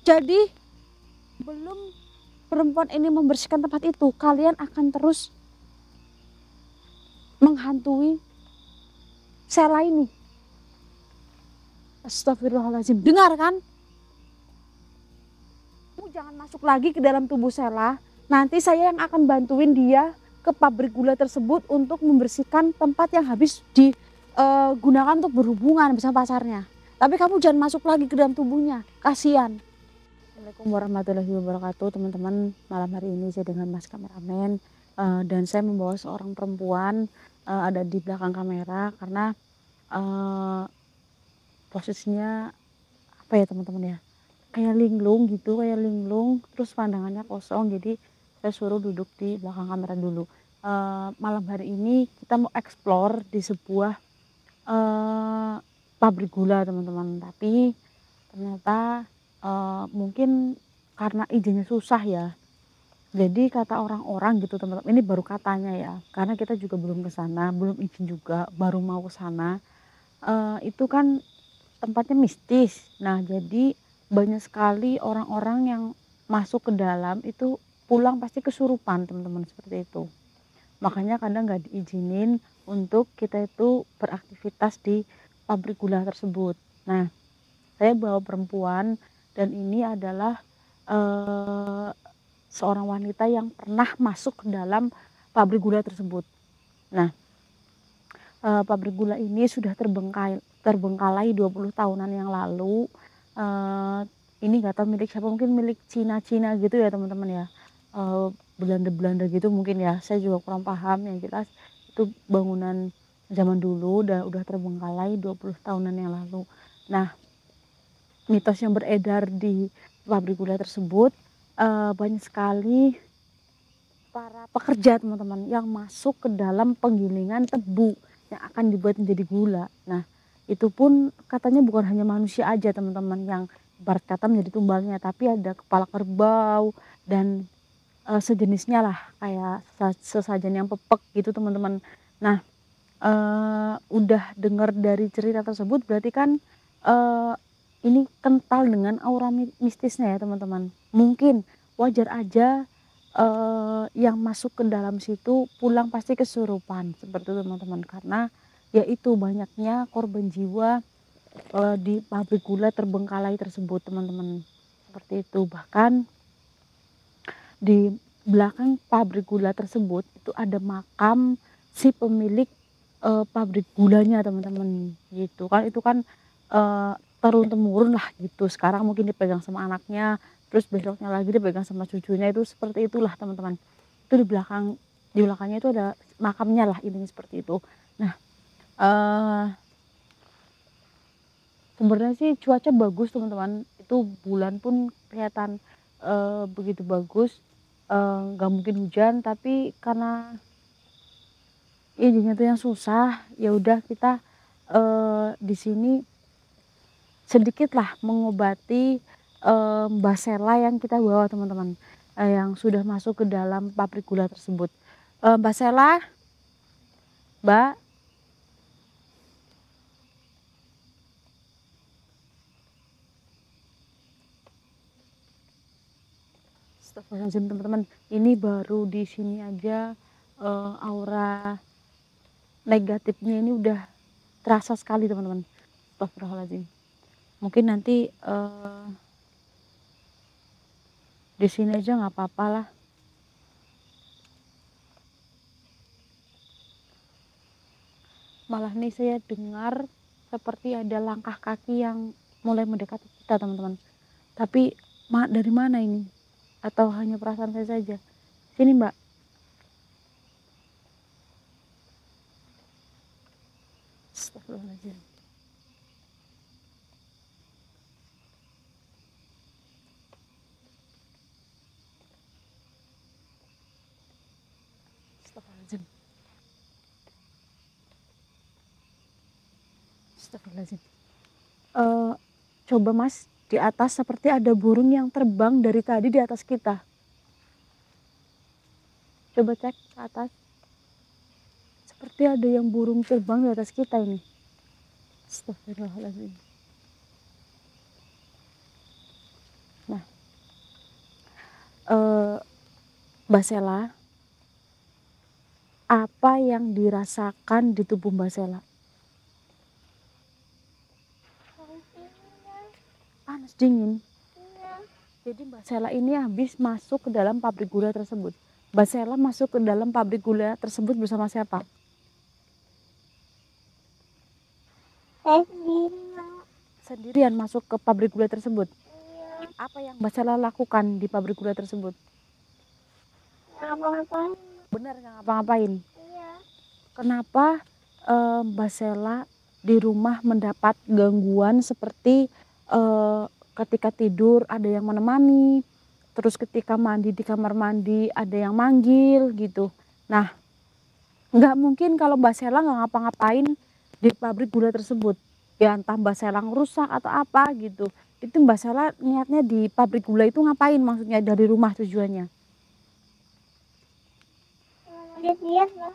Jadi belum perempuan ini membersihkan tempat itu, kalian akan terus menghantui sela ini. Astagfirullahaladzim, dengar kan? Kamu jangan masuk lagi ke dalam tubuh Sela. Nanti saya yang akan bantuin dia ke pabrik gula tersebut untuk membersihkan tempat yang habis digunakan untuk berhubungan bersama pacarnya. Tapi kamu jangan masuk lagi ke dalam tubuhnya, kasihan. Assalamualaikum warahmatullahi wabarakatuh, teman-teman. Malam hari ini saya dengan Mas kameramen dan saya membawa seorang perempuan ada di belakang kamera karena posisinya apa ya teman-teman ya, kayak linglung gitu, kayak linglung, terus pandangannya kosong, jadi saya suruh duduk di belakang kamera dulu. Malam hari ini kita mau explore di sebuah pabrik gula teman-teman, tapi ternyata mungkin karena izinnya susah ya, jadi kata orang-orang gitu teman-teman, ini baru katanya ya, karena kita juga belum ke sana, belum izin juga, baru mau ke sana. Itu kan tempatnya mistis. Nah, jadi banyak sekali orang-orang yang masuk ke dalam itu pulang pasti kesurupan, teman-teman, seperti itu. Makanya kadang nggak diizinin untuk kita itu beraktivitas di pabrik gula tersebut. Nah, saya bawa perempuan dan ini adalah seorang wanita yang pernah masuk ke dalam pabrik gula tersebut. Nah, pabrik gula ini sudah terbengkalai 20 tahunan yang lalu. Ini nggak tahu milik siapa, mungkin milik Cina-Cina gitu ya teman-teman ya, Belanda-Belanda gitu mungkin ya, saya juga kurang paham. Yang jelas itu bangunan zaman dulu dan udah terbengkalai 20 tahunan yang lalu. Nah, mitos yang beredar di pabrik gula tersebut, banyak sekali para pekerja teman-teman yang masuk ke dalam penggilingan tebu yang akan dibuat menjadi gula. Nah, itu pun katanya bukan hanya manusia aja teman-teman yang ibarat kata menjadi tumbalnya, tapi ada kepala kerbau dan sejenisnya lah, kayak sesajen yang pepek gitu teman-teman. Nah, udah dengar dari cerita tersebut berarti kan ini kental dengan aura mistisnya ya teman-teman. Mungkin wajar aja yang masuk ke dalam situ pulang pasti kesurupan seperti itu teman-teman, karena yaitu banyaknya korban jiwa di pabrik gula terbengkalai tersebut teman-teman, seperti itu. Bahkan di belakang pabrik gula tersebut itu ada makam si pemilik pabrik gulanya teman-teman, gitu kan. Itu kan turun temurun lah gitu, sekarang mungkin dipegang sama anaknya, terus besoknya lagi dipegang sama cucunya, itu seperti itulah teman-teman. Itu di belakangnya itu ada makamnya lah, intinya seperti itu. Nah, sebenarnya sih cuaca bagus teman-teman, itu bulan pun kelihatan begitu bagus, nggak mungkin hujan, tapi karena izinnya tuh yang susah, ya udah kita di sini sedikitlah mengobati Mbak Sela yang kita bawa teman-teman, yang sudah masuk ke dalam pabrik gula tersebut. Mbak Sela, Mbak, astagfirullahaladzim teman-teman, ini baru di sini aja aura negatifnya ini udah terasa sekali teman-teman. Astagfirullahaladzim. Mungkin nanti di sini aja nggak apa-apa lah. Malah nih saya dengar seperti ada langkah kaki yang mulai mendekati kita teman-teman. Tapi dari mana ini? Atau hanya perasaan saya saja? Sini Mbak. Astagfirullahaladzim. Astagfirullahaladzim. Astagfirullahaladzim. Coba Mas, di atas seperti ada burung yang terbang dari tadi di atas kita. Coba cek ke atas. Seperti ada yang burung terbang di atas kita ini. Astagfirullahaladzim. Nah, Mbak Sela, apa yang dirasakan di tubuh Mbak Sela? Panas dingin. Jadi Mbak Sela ini habis masuk ke dalam pabrik gula tersebut. Mbak Sela masuk ke dalam pabrik gula tersebut bersama siapa? Sendirian masuk ke pabrik gula tersebut. Apa yang Mbak Sela lakukan di pabrik gula tersebut? Ngapa-ngapain? Benar nggak ngapa-ngapain? Iya. Kenapa Mbak Sela di rumah mendapat gangguan seperti ketika tidur ada yang menemani, terus ketika mandi di kamar mandi ada yang manggil gitu. Nah, nggak mungkin kalau Mbak Sela nggak ngapa-ngapain di pabrik gula tersebut. Ya entah Mbak Sela ngerusak atau apa gitu. Itu Mbak Sela niatnya di pabrik gula itu ngapain, maksudnya dari rumah tujuannya? Lihat-lihat lah.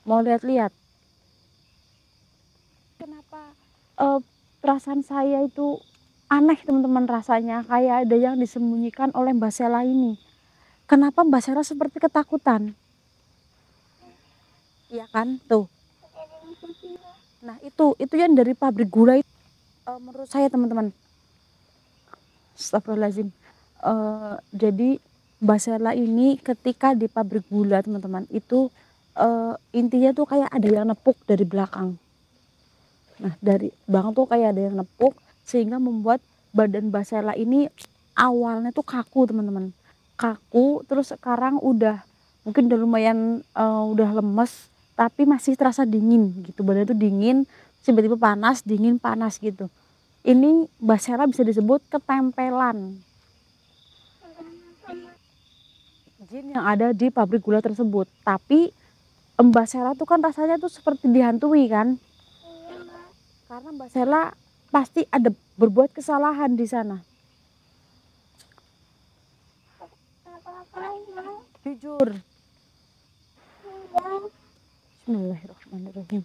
Mau lihat-lihat. Kenapa perasaan saya itu aneh teman-teman, rasanya kayak ada yang disembunyikan oleh Mbak Sela ini. Kenapa Mbak Sela seperti ketakutan? Iya kan? Tuh. Nah, itu yang dari pabrik gula itu menurut saya teman-teman. Astagfirullahaladzim. Jadi Mbak Sela ini ketika di pabrik gula teman-teman itu intinya tuh kayak ada yang nepuk dari belakang. Nah, dari belakang tuh kayak ada yang nepuk sehingga membuat badan Mbak Sela ini awalnya tuh kaku teman-teman. Kaku, terus sekarang udah mungkin udah lumayan udah lemes, tapi masih terasa dingin gitu. Badan tuh dingin, tiba-tiba panas, dingin, panas gitu. Ini Mbak Sela bisa disebut ketempelan jin yang ada di pabrik gula tersebut. Tapi Mbak Sela tuh kan rasanya tuh seperti dihantui kan? Karena Mbak Sela pasti ada berbuat kesalahan di sana. Ngapa-ngapain lah. Jujur. Iya. Bismillahirrahmanirrahim.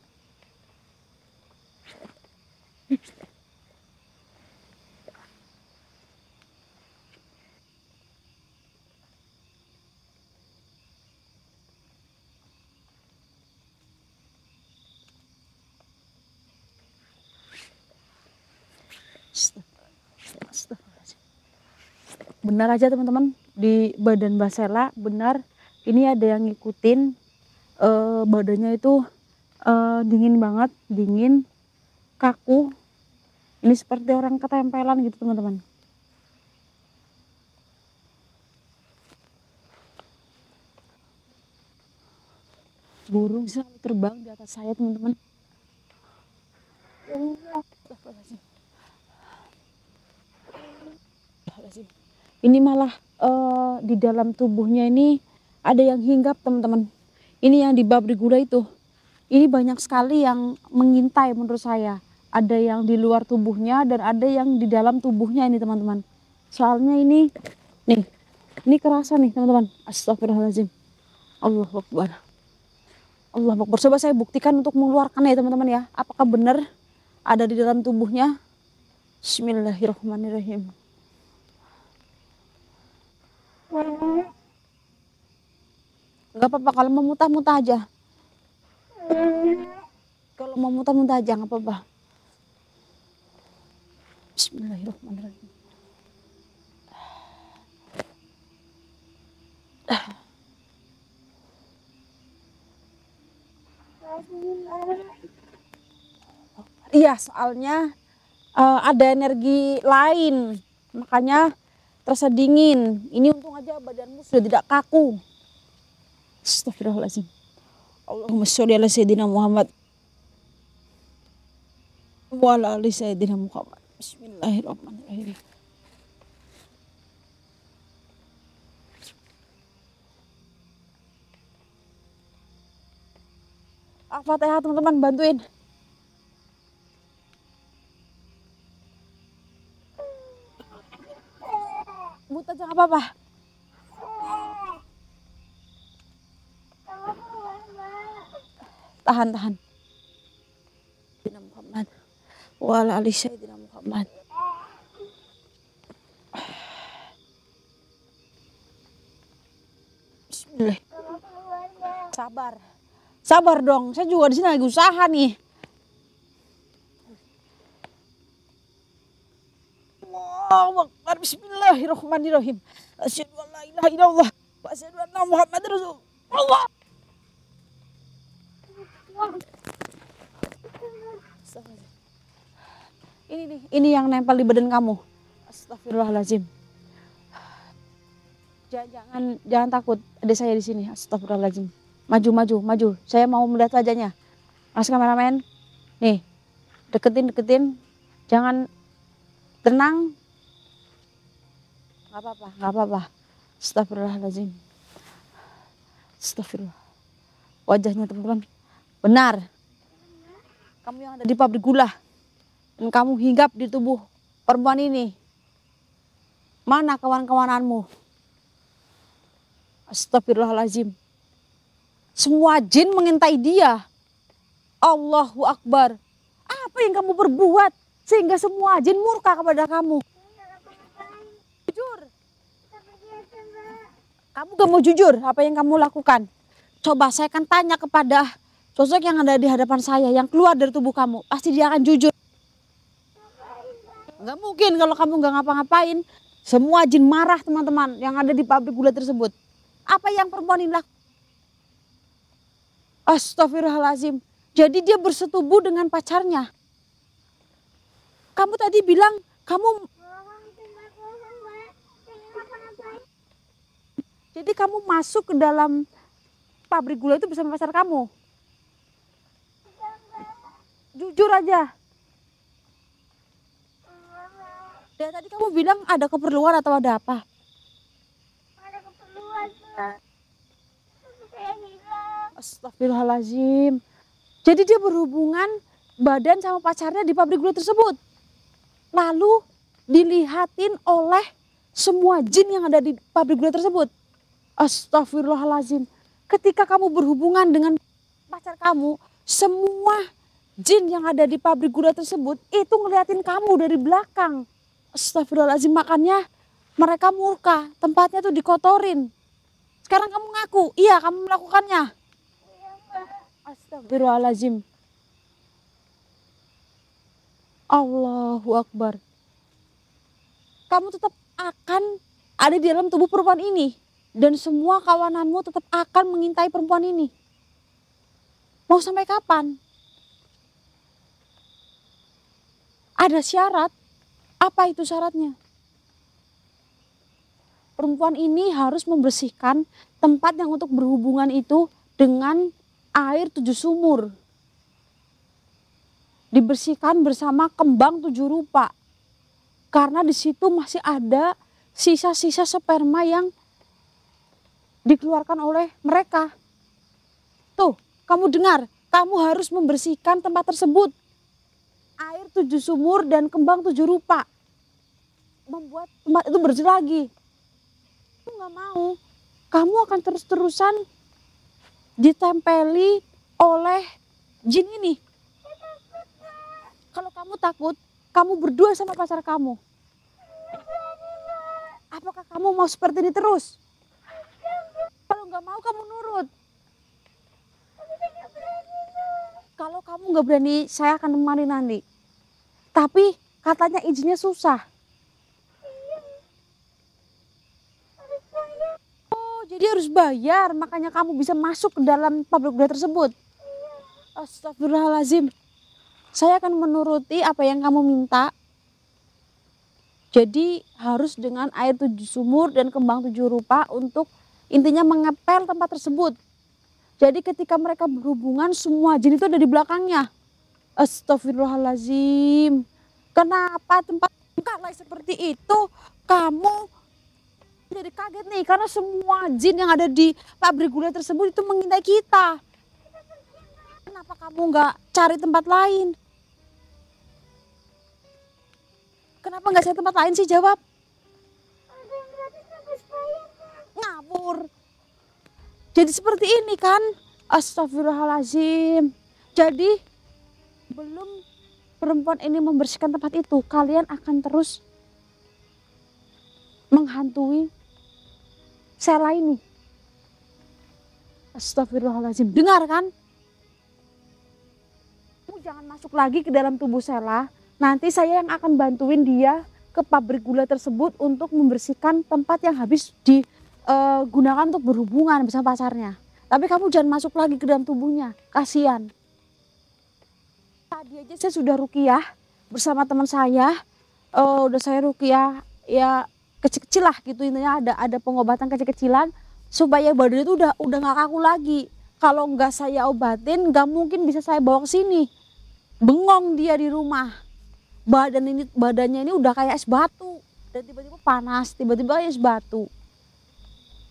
Benar aja teman-teman, di badan Mbak Sela benar ini ada yang ngikutin, badannya itu dingin banget, dingin, kaku. Ini seperti orang ketempelan gitu teman-teman. Burung selalu terbang di atas saya teman-teman. Ini malah di dalam tubuhnya ini ada yang hinggap teman-teman. Ini yang di pabrik gula itu. Ini banyak sekali yang mengintai menurut saya. Ada yang di luar tubuhnya dan ada yang di dalam tubuhnya ini teman-teman. Soalnya ini, nih, ini kerasa nih teman-teman. Astagfirullahaladzim. Allahu Akbar. Allahu Akbar. Coba saya buktikan untuk mengeluarkan ya teman-teman ya. Apakah benar ada di dalam tubuhnya? Bismillahirrahmanirrahim. Gak apa-apa kalau mau muntah-muntah aja. Kalau mau muntah-muntah aja nggak apa-apa. Bismillahirrahmanirrahim. Iya, soalnya ada energi lain, makanya terasa dingin. Ini untung aja badanmu sudah tidak kaku. Astagfirullahaladzim. Allahumma sholli ala sayyidina Muhammad wa ala ali sayyidina Muhammad. Bismillahirrahmanirrahim. Al-Fatihah teman-teman, bantuin. Muntah aja nggak apa-apa. Tahan. Sayyidina Muhammad wa ala ali sayyidina Muhammad. Sabar. Sabar dong. Saya juga di sini lagi usaha nih. Allahu Akbar. Bismillahirrahmanirrahim. Asyhadu an la ilaha illallah wa asyhadu anna Muhammadar Rasulullah. Ini nih, ini yang nempel di badan kamu. Astagfirullahaladzim. Jangan takut, ada saya di sini. Astagfirullahaladzim. Maju. Saya mau melihat wajahnya. Mas kameramen, nih, deketin. Jangan, tenang. Gak apa-apa. Astagfirullahaladzim. Astagfirullah. Wajahnya teman-teman, benar. Kamu yang ada di pabrik gula. Dan kamu hinggap di tubuh perempuan ini. Mana kawan-kawananmu? Astagfirullahaladzim. Semua jin mengintai dia. Allahu Akbar. Apa yang kamu perbuat sehingga semua jin murka kepada kamu? Jujur. Kamu gak mau jujur apa yang kamu lakukan? Coba saya akan tanya kepada sosok yang ada di hadapan saya, yang keluar dari tubuh kamu. Pasti dia akan jujur. Gak mungkin kalau kamu gak ngapa-ngapain. Semua jin marah teman-teman yang ada di pabrik gula tersebut. Apa yang perempuan ini lakukan? Astagfirullahaladzim. Jadi dia bersetubuh dengan pacarnya. Kamu tadi bilang kamu... Jadi kamu masuk ke dalam pabrik gula itu bersama pacar kamu? Jujur aja. Dan tadi kamu bilang ada keperluan atau ada apa? Ada keperluan, Mbak. Saya hilang. Astagfirullahaladzim. Jadi dia berhubungan badan sama pacarnya di pabrik gula tersebut. Lalu dilihatin oleh semua jin yang ada di pabrik gula tersebut. Astagfirullahaladzim. Ketika kamu berhubungan dengan pacar kamu, semua jin yang ada di pabrik gula tersebut itu ngeliatin kamu dari belakang. Astagfirullahaladzim, makanya mereka murka, tempatnya tuh dikotorin. Sekarang kamu ngaku, iya kamu melakukannya. Iya, Mbak. Astagfirullahaladzim. Allahu Akbar. Kamu tetap akan ada di dalam tubuh perempuan ini. Dan semua kawananmu tetap akan mengintai perempuan ini. Mau sampai kapan? Ada syarat. Apa itu syaratnya? Perempuan ini harus membersihkan tempat yang untuk berhubungan itu dengan air 7 sumur. Dibersihkan bersama kembang 7 rupa. Karena di situ masih ada sisa-sisa sperma yang dikeluarkan oleh mereka. Tuh, kamu dengar, kamu harus membersihkan tempat tersebut. Air 7 sumur dan kembang 7 rupa. Membuat tempat itu bersih lagi. Kamu gak mau, kamu akan terus-terusan ditempeli oleh jin ini. Kalau kamu takut, kamu berdua sama pacar kamu. Apakah kamu mau seperti ini terus? Kalau nggak mau kamu nurut. Kalau kamu nggak berani, saya akan temani nanti. Tapi katanya izinnya susah. Oh, jadi harus bayar, makanya kamu bisa masuk ke dalam pabrik gula tersebut. Astagfirullahaladzim. Saya akan menuruti apa yang kamu minta. Jadi harus dengan air 7 sumur dan kembang 7 rupa untuk intinya mengepel tempat tersebut. Jadi ketika mereka berhubungan semua jin itu ada di belakangnya. Astagfirullahaladzim. Kenapa tempat kalau seperti itu kamu jadi kaget nih, karena semua jin yang ada di pabrik gula tersebut itu mengintai kita. Kenapa kamu nggak cari tempat lain? Kenapa nggak cari tempat lain sih, jawab? Ngawur. Jadi seperti ini kan? Astagfirullahaladzim. Jadi belum perempuan ini membersihkan tempat itu, kalian akan terus menghantui sel ini. Astagfirullahaladzim. Dengar kan? Kamu jangan masuk lagi ke dalam tubuh Sela. Nanti saya yang akan bantuin dia ke pabrik gula tersebut untuk membersihkan tempat yang habis digunakan untuk berhubungan bersama pacarnya. Tapi kamu jangan masuk lagi ke dalam tubuhnya. Kasihan. Tadi aja saya sudah ruqyah bersama teman saya. Udah saya ruqyah ya kecil-kecil lah gitu, intinya ada pengobatan kecil-kecilan supaya badan itu udah nggak kaku lagi. Kalau nggak saya obatin nggak mungkin bisa saya bawa ke sini. Bengong dia di rumah. Badannya ini udah kayak es batu dan tiba-tiba panas, tiba-tiba es batu.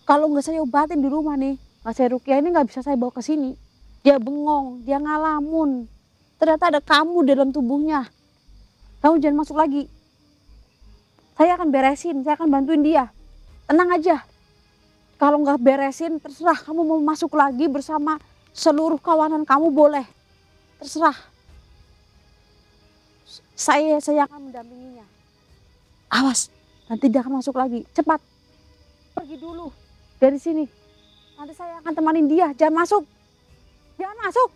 Kalau nggak saya obatin di rumah nih, nggak saya ruqyah ini nggak bisa saya bawa ke sini. Dia bengong, dia ngalamun. Ternyata ada kamu dalam tubuhnya. Kamu jangan masuk lagi. Saya akan beresin, saya akan bantuin dia. Tenang aja. Kalau nggak beresin, terserah kamu mau masuk lagi bersama seluruh kawanan kamu boleh. Terserah. Saya akan mendampinginya. Awas, nanti dia akan masuk lagi. Cepat, pergi dulu dari sini. Nanti saya akan temanin dia. Jangan masuk. Jangan masuk.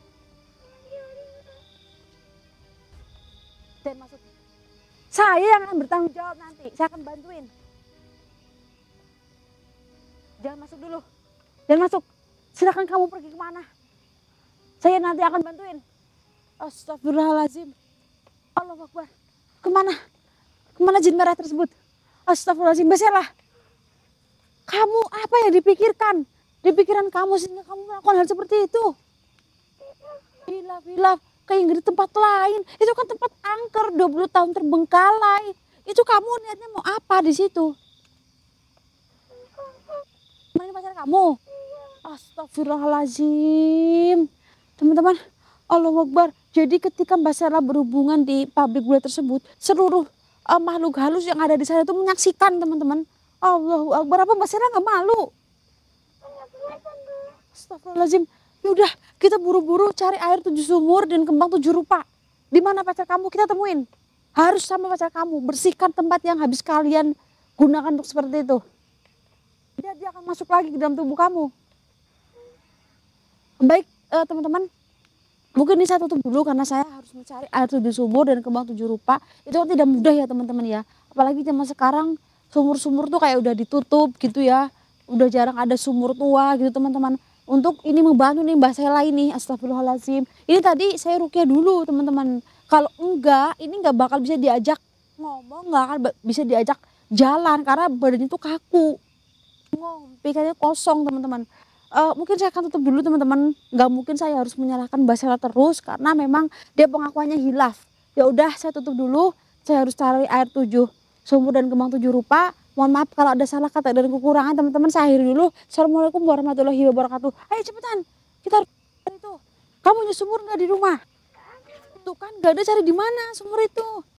Jangan masuk. Saya yang akan bertanggung jawab nanti. Saya akan bantuin. Jangan masuk dulu. Jangan masuk. Silakan kamu pergi kemana. Saya nanti akan bantuin. Astagfirullahaladzim. Allahu Akbar. Kemana? Kemana jin merah tersebut? Astagfirullahaladzim. Mbak Sela. Kamu apa yang dipikirkan? Di pikiran kamu sehingga kamu melakukan hal seperti itu. Hilaf. Kayak di tempat lain. Itu kan tempat angker 20 tahun terbengkalai. Itu kamu niatnya mau apa di situ? Mana pacar kamu? Astagfirullahaladzim. Teman-teman, Allahu Akbar. Jadi ketika Mbak Sela berhubungan di pabrik gula tersebut, seluruh makhluk halus yang ada di sana itu menyaksikan, teman-teman. Allahu Akbar. Apa Mbak Sela nggak malu? Astagfirullahaladzim. Yaudah, kita buru-buru cari air 7 sumur dan kembang 7 rupa. Di mana pacar kamu? Kita temuin. Harus sama pacar kamu. Bersihkan tempat yang habis kalian gunakan untuk seperti itu. Dia akan masuk lagi ke dalam tubuh kamu. Baik, teman-teman. Mungkin ini saya tutup dulu karena saya harus mencari air 7 sumur dan kembang 7 rupa. Itu kan tidak mudah ya teman-teman ya. Apalagi zaman sekarang sumur-sumur tuh kayak udah ditutup gitu ya. Udah jarang ada sumur tua gitu teman-teman. Untuk ini membantu nih Mbak Sela ini, astagfirullahaladzim. Ini tadi saya ruqyah dulu teman-teman. Kalau enggak, ini nggak bakal bisa diajak ngomong, nggak akan bisa diajak jalan karena badannya tuh kaku. Pikirannya kosong teman-teman. Mungkin saya akan tutup dulu teman-teman. Nggak mungkin saya harus menyalahkan Mbak Sela terus karena memang dia pengakuannya hilaf. Ya udah saya tutup dulu. Saya harus cari air 7 sumur dan kembang 7 rupa. Mohon maaf kalau ada salah kata dan kekurangan teman-teman, saya akhiri dulu. Assalamualaikum warahmatullahi wabarakatuh. Ayo cepetan, kita harus cari itu. Kamu punya sumur nggak di rumah? Tuh kan nggak ada, cari di mana sumur itu?